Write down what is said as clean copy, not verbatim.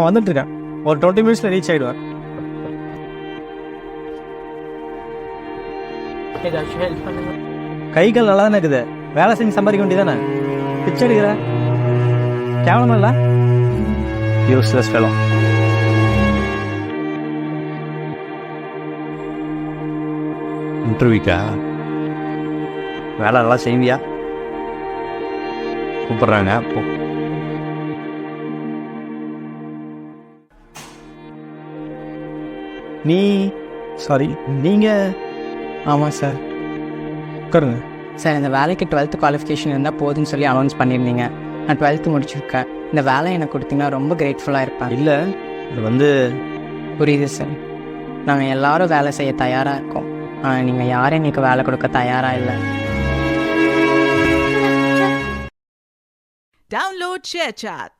வந்துட்டுருக்கேன். ஒரு 20 மினிட்ஸில் ரீச் ஆகிடுவேன். ஏதாச்சும் ஹெல்ப் பண்ணுங்க. கைகள் நல்லா தானே இருக்குது, வேலை செஞ்சு சம்பாதிக்க வேண்டியதானே. பிச்சை எடுக்கிற கேவலமா இல்லை? Useless fellow. இன்டர்வியூக்கா? வேலை நல்லா செய்வியா? கூப்பிட்றாங்க போ. நீங்கள்? ஆமாம் சார். உட்காருங்க. சார், இந்த வேலைக்கு 12th குவாலிஃபிகேஷன் இருந்தால் போதுன்னு சொல்லி அனௌன்ஸ் பண்ணியிருந்தீங்க. நான் 12th முடிச்சிருக்கேன். இந்த வேலை எனக்கு கொடுத்தீங்கன்னா ரொம்ப கிரேட்ஃபுல்லாக இருப்பேன். இல்லை, இது புரியுது சார். நாங்கள் எல்லாரும் வேலை செய்ய தயாராக இருக்கோம். ஆனால் நீங்கள் யாரும் எங்களுக்கு வேலை கொடுக்க தயாராக இல்லை. Download ShareChat.